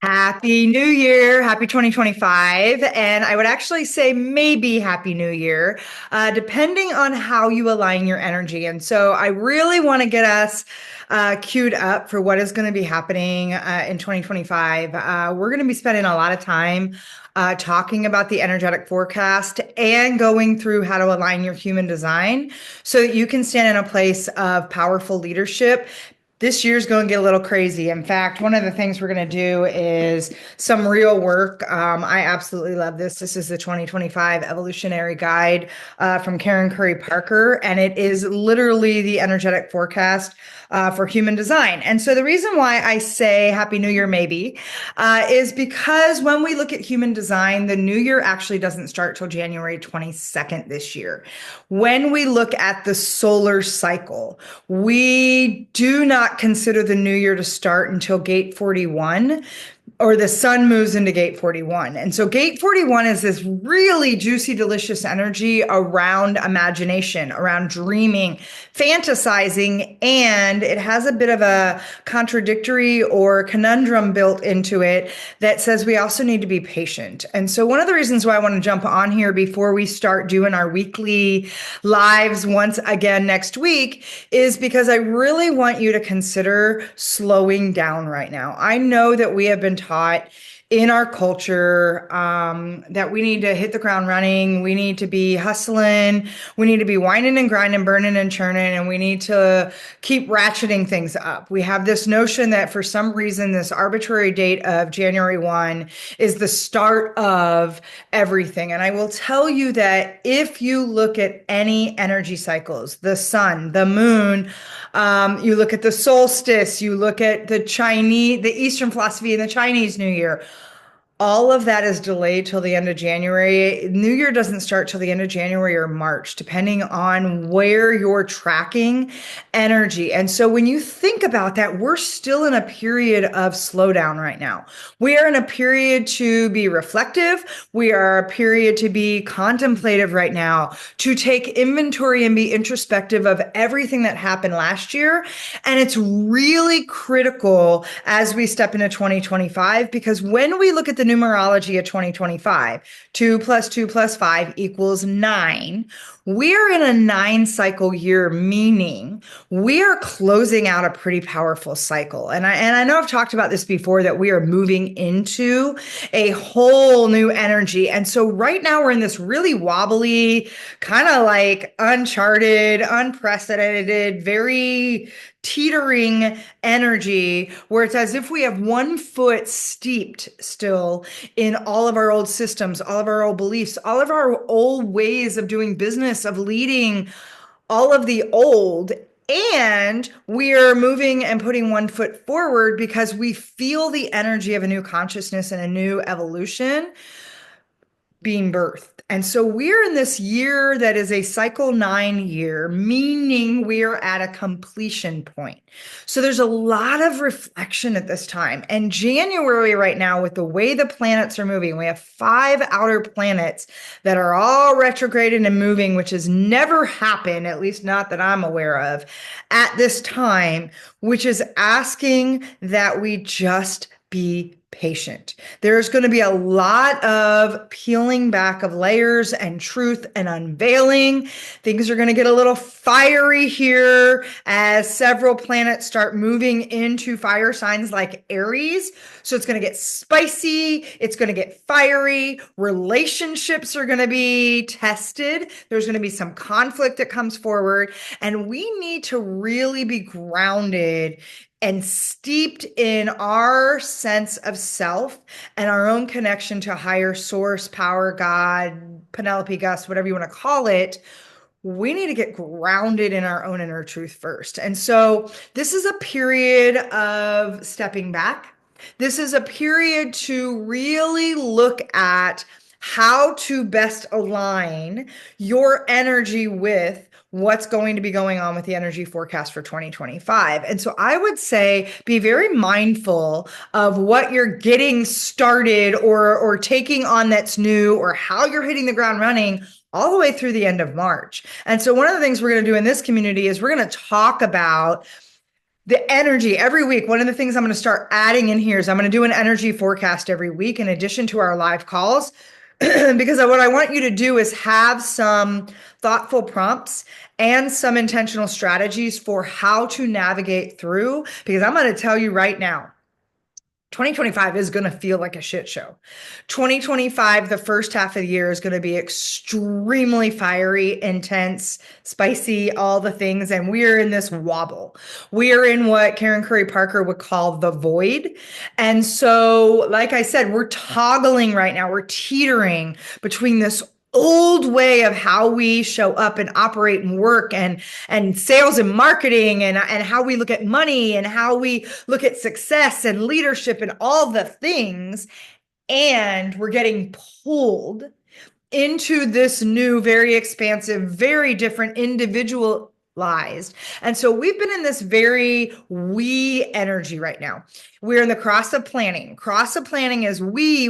Happy New Year. Happy 2025. And I would actually say maybe Happy New Year, depending on how you align your energy. And so I really want to get us queued up for what is going to be happening in 2025. We're going to be spending a lot of time talking about the energetic forecast and going through how to align your human design so that you can stand in a place of powerful leadership. This year's going to get a little crazy. In fact, one of the things we're going to do is some real work. I absolutely love this. This is the 2025 Evolutionary Guide from Karen Curry Parker, and it is literally the energetic forecast for human design. And so the reason why I say Happy New Year, maybe, is because when we look at human design, the new year actually doesn't start till January 22nd this year. When we look at the solar cycle, we do not consider the new year to start until gate 41, or the sun moves into gate 41. And so gate 41 is this really juicy, delicious energy around imagination, around dreaming, fantasizing, and it has a bit of a contradictory or conundrum built into it that says we also need to be patient. And so one of the reasons why I want to jump on here before we start doing our weekly lives once again next week is because I really want you to consider slowing down right now. I know that we have been taught in our culture that we need to hit the ground running. We need to be hustling. We need to be whining and grinding, burning and churning, and we need to keep ratcheting things up. We have this notion that for some reason, this arbitrary date of January 1 is the start of everything. And I will tell you that if you look at any energy cycles, the sun, the moon, you look at the solstice, you look at the Eastern philosophy and the Chinese New Year, all of that is delayed till the end of January. New Year doesn't start till the end of January or March, depending on where you're tracking energy. And so when you think about that, we're still in a period of slowdown right now. We are in a period to be reflective. We are a period to be contemplative right now, to take inventory and be introspective of everything that happened last year. And it's really critical as we step into 2025, because when we look at the numerology of 2025, 2 plus 2 plus 5 equals 9. We're in a 9 cycle year, meaning we are closing out a pretty powerful cycle. And I know I've talked about this before, that we are moving into a whole new energy. And so right now we're in this really wobbly, kind of like uncharted, unprecedented, very teetering energy, where it's as if we have one foot steeped still in all of our old systems, all of our old beliefs, all of our old ways of doing business, of leading, all of the old. And we are moving and putting one foot forward because we feel the energy of a new consciousness and a new evolution being birthed. And so we're in this year that is a cycle 9 year, meaning we are at a completion point. So there's a lot of reflection at this time. And January right now, with the way the planets are moving, we have 5 outer planets that are all retrograded and moving, which has never happened, at least not that I'm aware of, at this time, which is asking that we just be patient. There's going to be a lot of peeling back of layers and truth and unveiling. Things are going to get a little fiery here as several planets start moving into fire signs like Aries. So it's going to get spicy. It's going to get fiery. Relationships are going to be tested. There's going to be some conflict that comes forward. And we need to really be grounded and steeped in our sense of self and our own connection to higher source, power, God, Penelope, Gus, whatever you want to call it. We need to get grounded in our own inner truth first. And so this is a period of stepping back. This is a period to really look at how to best align your energy with what's going to be going on with the energy forecast for 2025. And so I would say be very mindful of what you're getting started or taking on that's new, or how you're hitting the ground running all the way through the end of March. And so one of the things we're going to do in this community is we're going to talk about the energy every week. One of the things I'm going to start adding in here is I'm going to do an energy forecast every week in addition to our live calls. Because what I want you to do is have some thoughtful prompts and some intentional strategies for how to navigate through. Because I'm going to tell you right now, 2025 is going to feel like a shit show. 2025, the first half of the year is going to be extremely fiery, intense, spicy, all the things. And we're in this wobble. We are in what Karen Curry Parker would call the void. And so, like I said, we're toggling right now. We're teetering between this old way of how we show up and operate and work and sales and marketing and how we look at money and how we look at success and leadership and all the things. And we're getting pulled into this new, very expansive, very different, individualized. And so we've been in this very we energy right now. We're in the cross of planning. Cross of planning is we.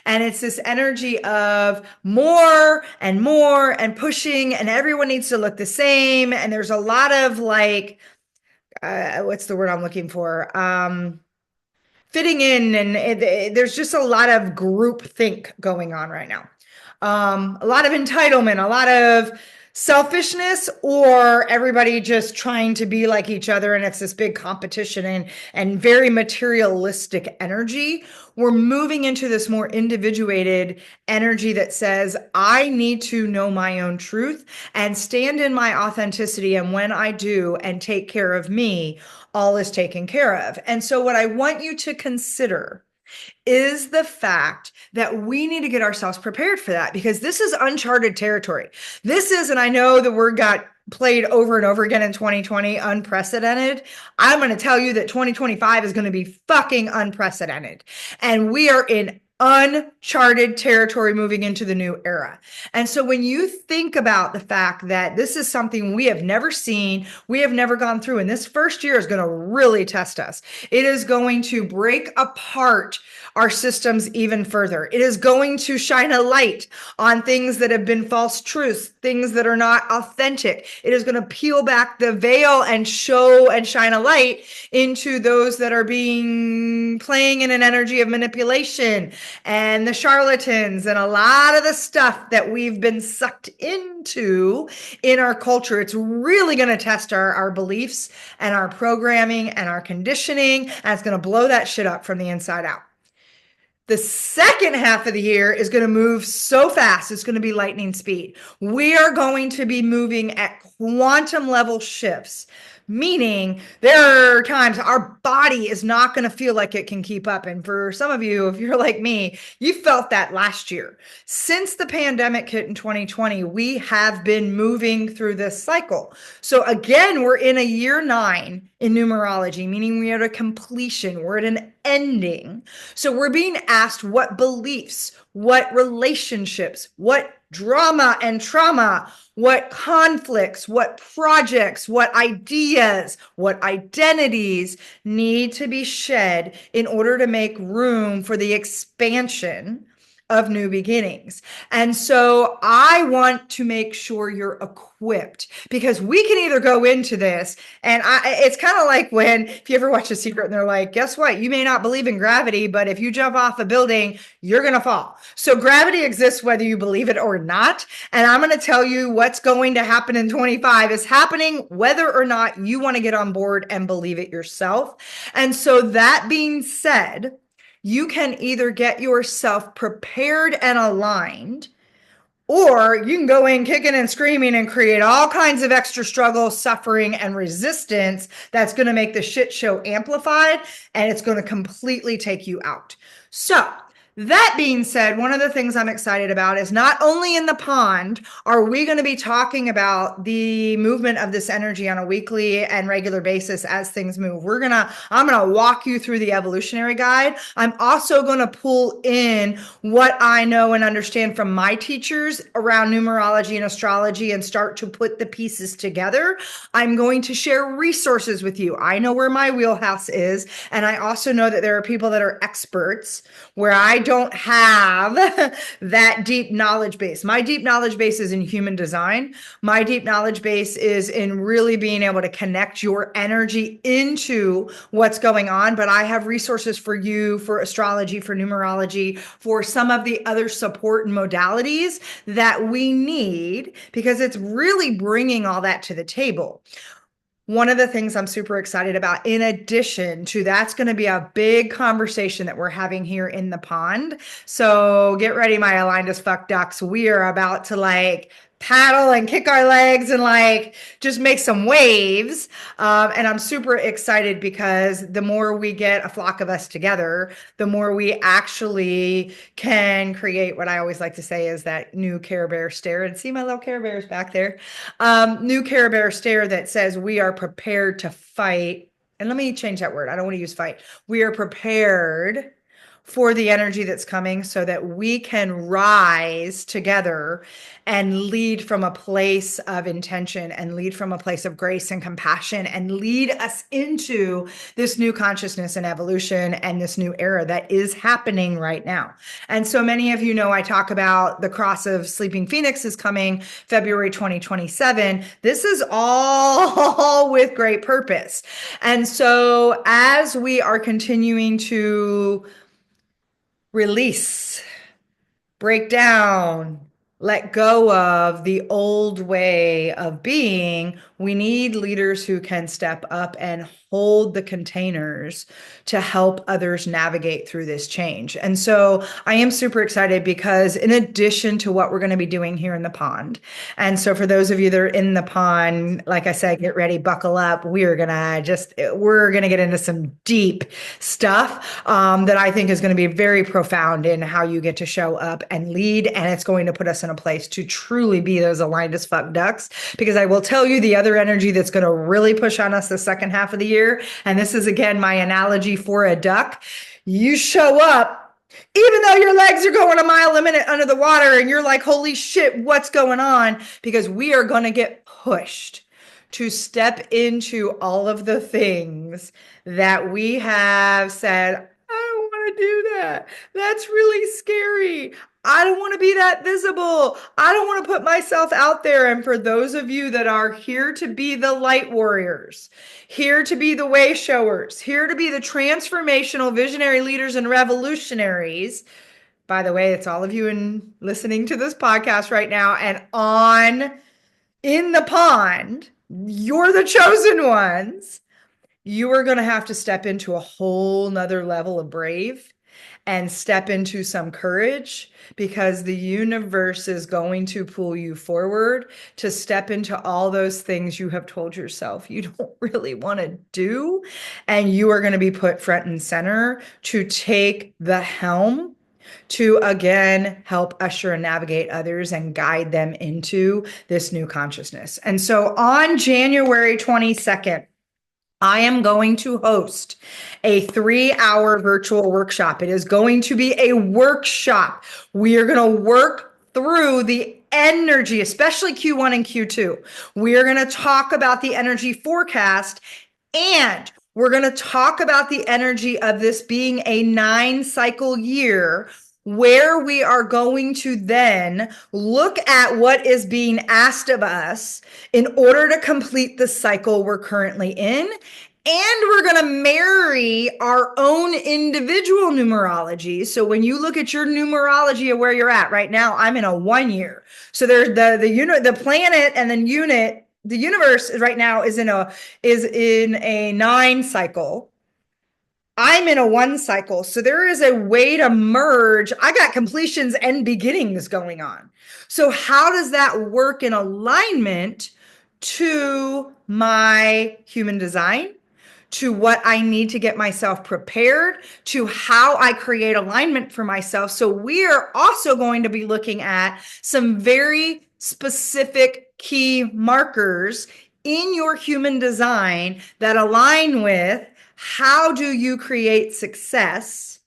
And it's this energy of more and pushing, and everyone needs to look the same. And there's a lot of like, what's the word I'm looking for? Fitting in, and there's just a lot of group think going on right now. A lot of entitlement, a lot of selfishness, or everybody just trying to be like each other, and it's this big competition and very materialistic energy. We're moving into this more individuated energy that says, I need to know my own truth and stand in my authenticity. And when I do and take care of me, all is taken care of. And so, what I want you to consider is the fact that we need to get ourselves prepared for that, because this is uncharted territory. This is, and I know the word got played over and over again in 2020, unprecedented. I'm going to tell you that 2025 is going to be fucking unprecedented. And we are in uncharted territory moving into the new era. And so when you think about the fact that this is something we have never seen, we have never gone through, and this first year is going to really test us. It is going to break apart our systems even further. It is going to shine a light on things that have been false truths, things that are not authentic. It is going to peel back the veil and show and shine a light into those that are playing in an energy of manipulation and the charlatans and a lot of the stuff that we've been sucked into in our culture. It's really going to test our beliefs and our programming and our conditioning, and it's going to blow that shit up from the inside out. The second half of the year is going to move so fast. It's going to be lightning speed. We are going to be moving at quantum level shifts, meaning there are times our body is not going to feel like it can keep up. And for some of you, if you're like me, you felt that last year. Since the pandemic hit in 2020, we have been moving through this cycle. So again, we're in a year 9 in numerology, meaning we are at a completion. We're at an ending. So we're being asked what beliefs, what relationships, what drama and trauma, what conflicts, what projects, what ideas, what identities need to be shed in order to make room for the expansion of new beginnings. And so I want to make sure you're equipped, because we can either go into this and it's kind of like when, if you ever watch The Secret and they're like, guess what? You may not believe in gravity, but if you jump off a building, you're going to fall. So gravity exists whether you believe it or not. And I'm going to tell you what's going to happen in 25 is happening whether or not you want to get on board and believe it yourself. And so that being said, you can either get yourself prepared and aligned, or you can go in kicking and screaming and create all kinds of extra struggle, suffering, and resistance that's going to make the shit show amplified, and it's going to completely take you out. So that being said, one of the things I'm excited about is not only in the pond are we going to be talking about the movement of this energy on a weekly and regular basis as things move. I'm going to walk you through the evolutionary guide. I'm also going to pull in what I know and understand from my teachers around numerology and astrology and start to put the pieces together. I'm going to share resources with you. I know where my wheelhouse is, and I also know that there are people that are experts where I don't have that deep knowledge base. My deep knowledge base is in human design. My deep knowledge base is in really being able to connect your energy into what's going on. But I have resources for you, for astrology, for numerology, for some of the other support and modalities that we need, because it's really bringing all that to the table. One of the things I'm super excited about, in addition to that's going to be a big conversation that we're having here in the pond. So get ready, my aligned as fuck ducks. We are about to like paddle and kick our legs and like just make some waves. And I'm super excited because the more we get a flock of us together, the more we actually can create what I always like to say is that new Care Bear stare. And see my little Care Bears back there. New Care Bear stare that says we are prepared to fight. And let me change that word. I don't want to use fight. We are prepared for the energy that's coming so that we can rise together and lead from a place of intention and lead from a place of grace and compassion and lead us into this new consciousness and evolution and this new era that is happening right now. And so many of you know I talk about the cross of Sleeping Phoenix is coming February 2027. This is all with great purpose. And so as we are continuing to release, break down, let go of the old way of being, we need leaders who can step up and hold the containers to help others navigate through this change. And so I am super excited because in addition to what we're going to be doing here in the pond, and so for those of you that are in the pond, like I said, get ready, buckle up. We're going to get into some deep stuff that I think is going to be very profound in how you get to show up and lead. And it's going to put us in a place to truly be those aligned as fuck ducks. Because I will tell you the other energy that's going to really push on us the second half of the year. And this is again my analogy for a duck. You show up, even though your legs are going a mile a minute under the water and you're like, holy shit, what's going on? Because we are going to get pushed to step into all of the things that we have said, I don't want to do that. That's really scary. I don't want to be that visible. I don't want to put myself out there. And for those of you that are here to be the light warriors, here to be the way showers, here to be the transformational visionary leaders and revolutionaries. By the way, it's all of you in listening to this podcast right now and on in the pond. You're the chosen ones. You are going to have to step into a whole nother level of brave and step into some courage, because the universe is going to pull you forward to step into all those things you have told yourself you don't really want to do. And you are going to be put front and center to take the helm to again help usher and navigate others and guide them into this new consciousness. And so on January 22nd, I am going to host a 3-hour virtual workshop. It is going to be a workshop. We are going to work through the energy, especially Q1 and Q2. We are going to talk about the energy forecast, and we're going to talk about the energy of this being a 9-cycle year, where we are going to then look at what is being asked of us in order to complete the cycle we're currently in. And we're going to marry our own individual numerology. So when you look at your numerology of where you're at right now, I'm in a 1 year. So there's the planet and then unit, the universe right now is in a 9 cycle. I'm in a 1 cycle. So there is a way to merge. I got completions and beginnings going on. So how does that work in alignment to my human design, to what I need to get myself prepared, to how I create alignment for myself? So we are also going to be looking at some very specific key markers in your human design that align with how do you create success?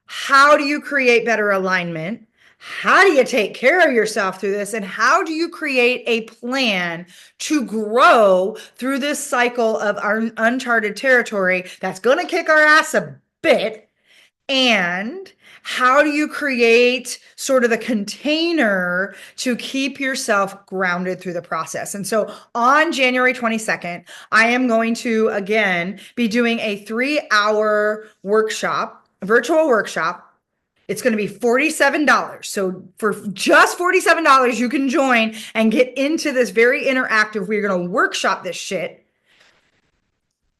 How do you create better alignment? How do you take care of yourself through this? And how do you create a plan to grow through this cycle of our uncharted territory that's going to kick our ass a bit? And how do you create sort of the container to keep yourself grounded through the process? And so on January 22nd, I am going to again be doing a 3-hour workshop, virtual workshop. It's going to be $47. So for just $47, you can join and get into this very interactive. We're going to workshop this shit.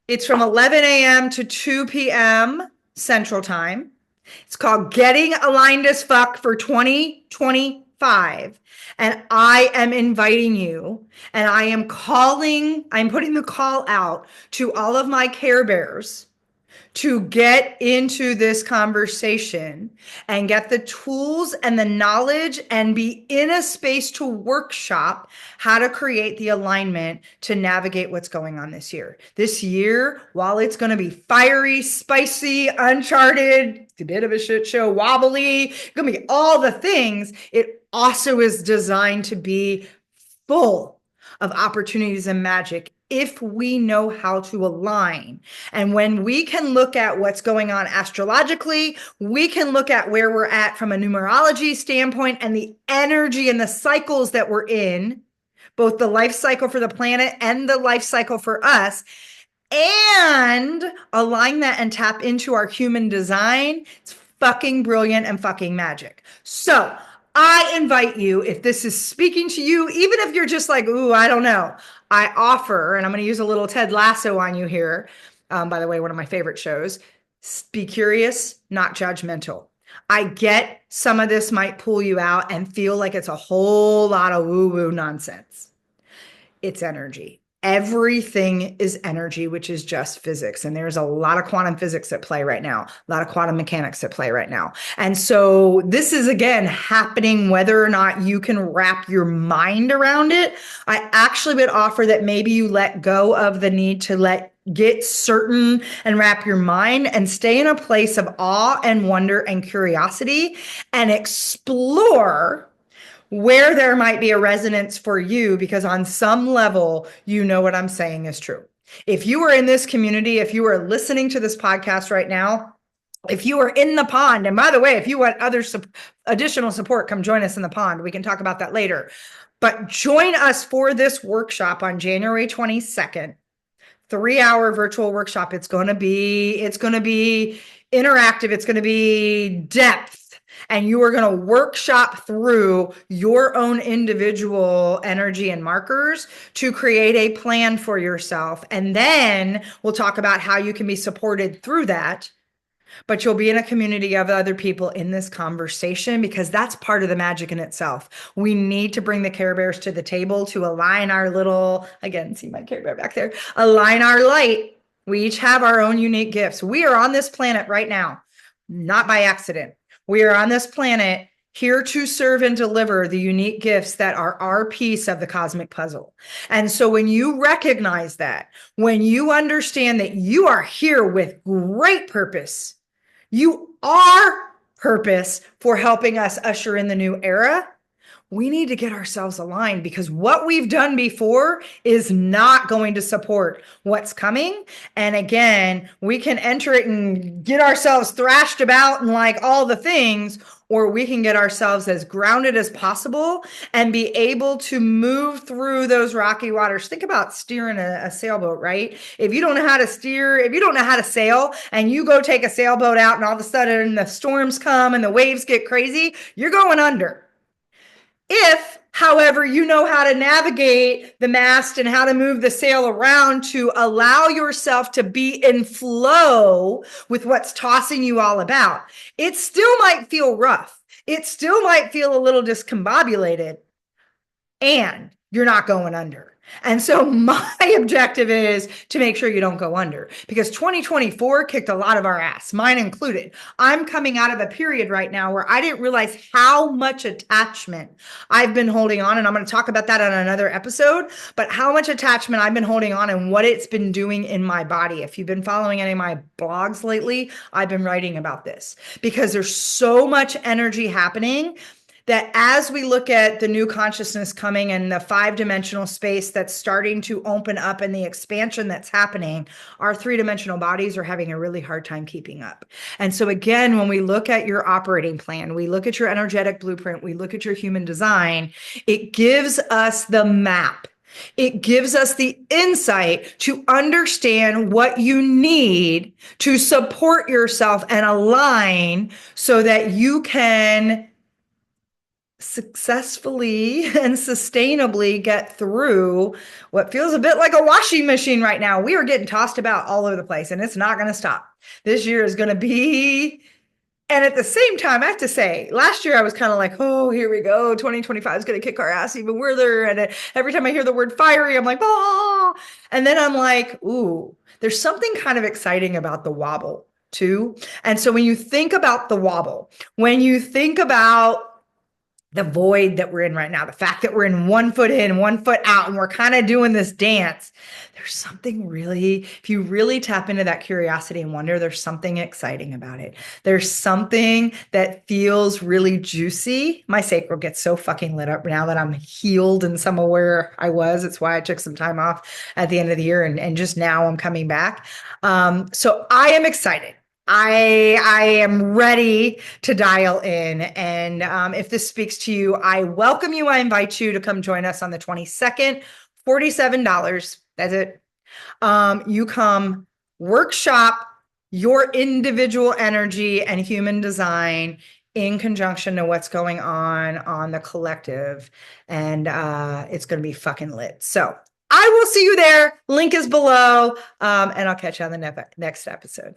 It's from 11 a.m. to 2 p.m. Central Time. It's called Getting Aligned as Fuck for 2025. And I am inviting you, and I'm putting the call out to all of my Care Bears to get into this conversation and get the tools and the knowledge and be in a space to workshop how to create the alignment to navigate what's going on this year. This year, while it's going to be fiery, spicy, uncharted, a bit of a shit show, wobbly, going to be all the things, it also is designed to be full of opportunities and magic if we know how to align. And when we can look at what's going on astrologically, we can look at where we're at from a numerology standpoint and the energy and the cycles that we're in, both the life cycle for the planet and the life cycle for us, and align that and tap into our human design. It's fucking brilliant and fucking magic. So I invite you, if this is speaking to you, even if you're just like, ooh, I don't know, I offer, and I'm going to use a little Ted Lasso on you here. By the way, one of my favorite shows. Be curious, not judgmental. I get some of this might pull you out and feel like it's a whole lot of woo-woo nonsense. It's energy. Everything is energy, which is just physics. And there's a lot of quantum physics at play right now, a lot of quantum mechanics at play right now. And so this is, again, happening whether or not you can wrap your mind around it. I actually would offer that maybe you let go of the need to get certain and wrap your mind and stay in a place of awe and wonder and curiosity and explore where there might be a resonance for you, because on some level, you know what I'm saying is true. If you are in this community, if you are listening to this podcast right now, if you are in the pond, and by the way, if you want additional support, come join us in the pond. We can talk about that later. But join us for this workshop on January 22nd, 3-hour virtual workshop. It's going to be interactive. It's going to be depth. And you are going to workshop through your own individual energy and markers to create a plan for yourself. And then we'll talk about how you can be supported through that. But you'll be in a community of other people in this conversation, because that's part of the magic in itself. We need to bring the Care Bears to the table to align our little, again, see my Care Bear back there, align our light. We each have our own unique gifts. We are on this planet right now, not by accident. We are on this planet here to serve and deliver the unique gifts that are our piece of the cosmic puzzle. And so when you recognize that, when you understand that you are here with great purpose, you are purpose for helping us usher in the new era, we need to get ourselves aligned, because what we've done before is not going to support what's coming. And again, we can enter it and get ourselves thrashed about and like all the things, or we can get ourselves as grounded as possible and be able to move through those rocky waters. Think about steering a sailboat, right? If you don't know how to steer, if you don't know how to sail, and you go take a sailboat out and all of a sudden the storms come and the waves get crazy, you're going under. If, however, you know how to navigate the mast and how to move the sail around to allow yourself to be in flow with what's tossing you all about, it still might feel rough. It still might feel a little discombobulated, and you're not going under. And so my objective is to make sure you don't go under, because 2024 kicked a lot of our ass, mine included. I'm coming out of a period right now where I didn't realize how much attachment I've been holding on. And I'm going to talk about that on another episode, but how much attachment I've been holding on and what it's been doing in my body. If you've been following any of my blogs lately, I've been writing about this, because there's so much energy happening that as we look at the new consciousness coming and the 5-dimensional space that's starting to open up and the expansion that's happening, our 3-dimensional bodies are having a really hard time keeping up. And so again, when we look at your operating plan, we look at your energetic blueprint, we look at your human design, it gives us the map. It gives us the insight to understand what you need to support yourself and align so that you can successfully and sustainably get through what feels a bit like a washing machine right now. We are getting tossed about all over the place, and it's not going to stop. This year is going to be, and at the same time, I have to say, last year I was kind of like, oh, here we go. 2025 is going to kick our ass even further. And every time I hear the word fiery, I'm like, ah. And then I'm like, ooh, there's something kind of exciting about the wobble too. And so when you think about the wobble, when you think about the void that we're in right now, the fact that we're in 1 foot in, 1 foot out, and we're kind of doing this dance, there's something really, if you really tap into that curiosity and wonder, there's something exciting about it. There's something that feels really juicy. My sacral gets so fucking lit up now that I'm healed and some of where I was. It's why I took some time off at the end of the year, and just now I'm coming back. So I am excited. I am ready to dial in. And if this speaks to you, I welcome you. I invite you to come join us on the 22nd, $47. That's it. You come workshop your individual energy and human design in conjunction to what's going on the collective. And it's going to be fucking lit. So I will see you there. Link is below. And I'll catch you on the next episode.